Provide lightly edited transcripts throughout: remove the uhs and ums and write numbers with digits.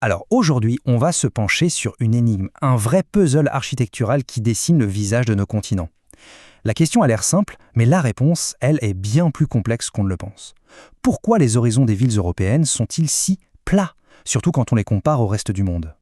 Alors aujourd'hui, on va se pencher sur une énigme, un vrai puzzle architectural qui dessine le visage de nos continents. La question a l'air simple, mais la réponse, elle, est bien plus complexe qu'on ne le pense. Pourquoi les horizons des villes européennes sont-ils si plats, surtout quand on les compare au reste du monde?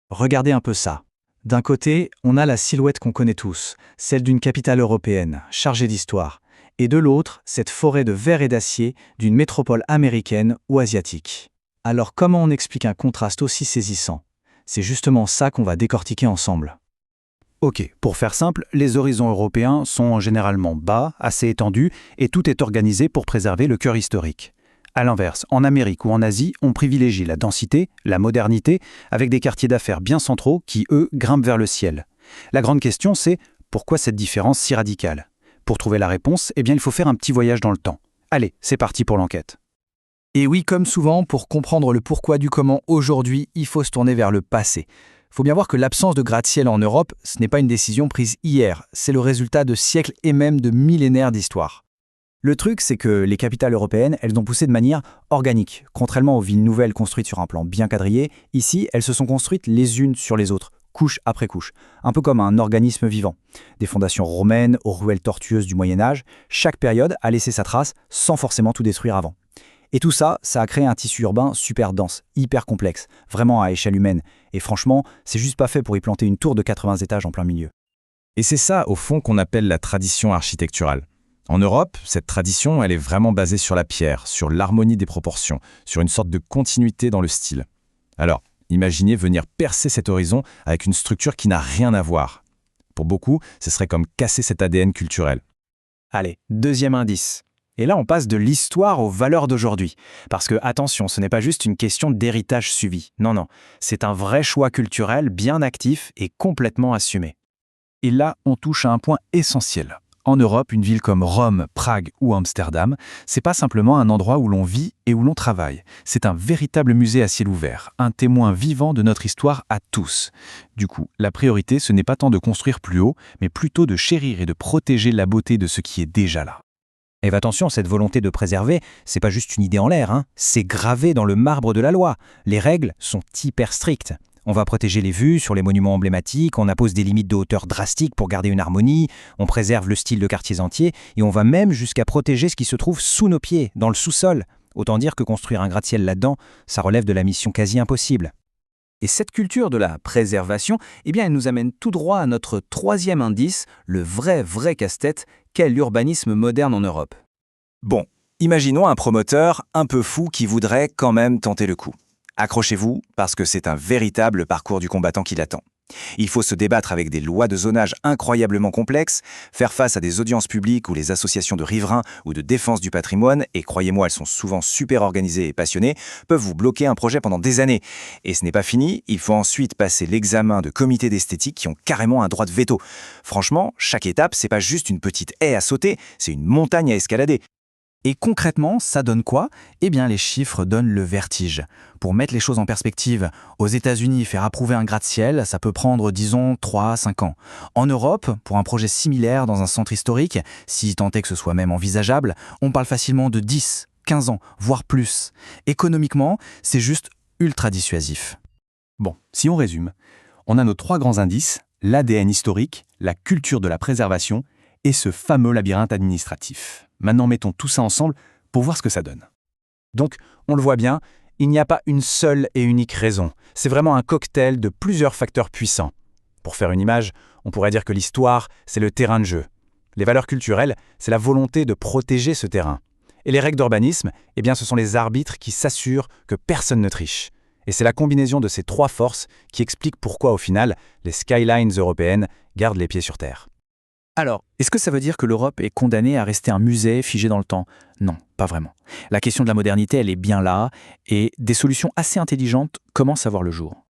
Regardez un peu ça. D'un côté, on a la silhouette qu'on connaît tous, celle d'une capitale européenne, chargée d'histoire. Et de l'autre, cette forêt de verre et d'acier d'une métropole américaine ou asiatique. Alors comment on explique un contraste aussi saisissant? C'est justement ça qu'on va décortiquer ensemble. Ok, pour faire simple, les horizons européens sont généralement bas, assez étendus, et tout est organisé pour préserver le cœur historique. A l'inverse, en Amérique ou en Asie, on privilégie la densité, la modernité, avec des quartiers d'affaires bien centraux qui, eux, grimpent vers le ciel. La grande question, c'est pourquoi cette différence si radicale? Pour trouver la réponse, il faut faire un petit voyage dans le temps. Allez, c'est parti pour l'enquête. Et oui, comme souvent, pour comprendre le pourquoi du comment aujourd'hui, il faut se tourner vers le passé. Faut bien voir que l'absence de gratte-ciel en Europe, ce n'est pas une décision prise hier, c'est le résultat de siècles et même de millénaires d'histoire. Le truc, c'est que les capitales européennes, elles ont poussé de manière organique. Contrairement aux villes nouvelles construites sur un plan bien quadrillé, ici, elles se sont construites les unes sur les autres, couche après couche, un peu comme un organisme vivant. Des fondations romaines aux ruelles tortueuses du Moyen-Âge, chaque période a laissé sa trace sans forcément tout détruire avant. Et tout ça, ça a créé un tissu urbain super dense, hyper complexe, vraiment à échelle humaine. Et franchement, c'est juste pas fait pour y planter une tour de 80 étages en plein milieu. Et c'est ça, au fond, qu'on appelle la tradition architecturale. En Europe, cette tradition, elle est vraiment basée sur la pierre, sur l'harmonie des proportions, sur une sorte de continuité dans le style. Alors, imaginez venir percer cet horizon avec une structure qui n'a rien à voir. Pour beaucoup, ce serait comme casser cet ADN culturel. Allez, deuxième indice. Et là, on passe de l'histoire aux valeurs d'aujourd'hui. Parce que, attention, ce n'est pas juste une question d'héritage suivi. Non, c'est un vrai choix culturel bien actif et complètement assumé. Et là, on touche à un point essentiel. En Europe, une ville comme Rome, Prague ou Amsterdam, c'est pas simplement un endroit où l'on vit et où l'on travaille. C'est un véritable musée à ciel ouvert, un témoin vivant de notre histoire à tous. Du coup, la priorité, ce n'est pas tant de construire plus haut, mais plutôt de chérir et de protéger la beauté de ce qui est déjà là. Et attention, cette volonté de préserver, c'est pas juste une idée en l'air, c'est gravé dans le marbre de la loi. Les règles sont hyper strictes. On va protéger les vues sur les monuments emblématiques, on impose des limites de hauteur drastiques pour garder une harmonie, on préserve le style de quartiers entiers, et on va même jusqu'à protéger ce qui se trouve sous nos pieds, dans le sous-sol. Autant dire que construire un gratte-ciel là-dedans, ça relève de la mission quasi impossible. Et cette culture de la préservation, elle nous amène tout droit à notre troisième indice, le vrai casse-tête, qu'est l'urbanisme moderne en Europe. Bon, imaginons un promoteur un peu fou qui voudrait quand même tenter le coup. Accrochez-vous, parce que c'est un véritable parcours du combattant qui l'attend. Il faut se débattre avec des lois de zonage incroyablement complexes, faire face à des audiences publiques où les associations de riverains ou de défense du patrimoine, et croyez-moi, elles sont souvent super organisées et passionnées, peuvent vous bloquer un projet pendant des années. Et ce n'est pas fini, il faut ensuite passer l'examen de comités d'esthétique qui ont carrément un droit de veto. Franchement, chaque étape, c'est pas juste une petite haie à sauter, c'est une montagne à escalader. Et concrètement, ça donne quoi? Les chiffres donnent le vertige. Pour mettre les choses en perspective, aux États-Unis, faire approuver un gratte-ciel, ça peut prendre, disons, 3 à 5 ans. En Europe, pour un projet similaire dans un centre historique, si tant est que ce soit même envisageable, on parle facilement de 10, 15 ans, voire plus. Économiquement, c'est juste ultra dissuasif. Bon, si on résume, on a nos 3 grands indices, l'ADN historique, la culture de la préservation et ce fameux labyrinthe administratif. Maintenant, mettons tout ça ensemble pour voir ce que ça donne. Donc, on le voit bien, il n'y a pas une seule et unique raison. C'est vraiment un cocktail de plusieurs facteurs puissants. Pour faire une image, on pourrait dire que l'histoire, c'est le terrain de jeu. Les valeurs culturelles, c'est la volonté de protéger ce terrain. Et les règles d'urbanisme, ce sont les arbitres qui s'assurent que personne ne triche. Et c'est la combinaison de ces 3 forces qui explique pourquoi, au final, les skylines européennes gardent les pieds sur terre. Alors, est-ce que ça veut dire que l'Europe est condamnée à rester un musée figé dans le temps? Non, pas vraiment. La question de la modernité, elle est bien là, et des solutions assez intelligentes commencent à voir le jour.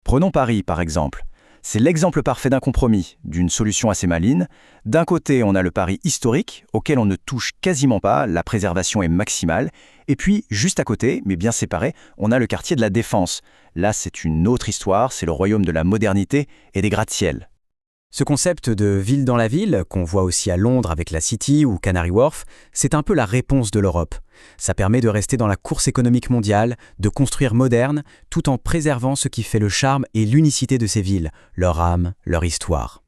Prenons Paris, par exemple. C'est l'exemple parfait d'un compromis, d'une solution assez maligne. D'un côté, on a le Paris historique, auquel on ne touche quasiment pas, la préservation est maximale. Et puis, juste à côté, mais bien séparé, on a le quartier de la Défense. Là, c'est une autre histoire, c'est le royaume de la modernité et des gratte-ciel. Ce concept de ville dans la ville, qu'on voit aussi à Londres avec la City ou Canary Wharf, c'est un peu la réponse de l'Europe. Ça permet de rester dans la course économique mondiale, de construire moderne, tout en préservant ce qui fait le charme et l'unicité de ces villes, leur âme, leur histoire.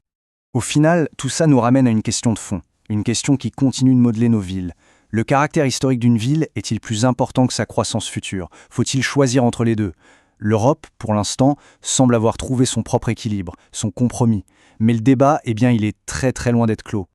Au final, tout ça nous ramène à une question de fond, une question qui continue de modeler nos villes. Le caractère historique d'une ville est-il plus important que sa croissance future? Faut-il choisir entre les deux? L'Europe, pour l'instant, semble avoir trouvé son propre équilibre, son compromis. Mais le débat, il est très très loin d'être clos.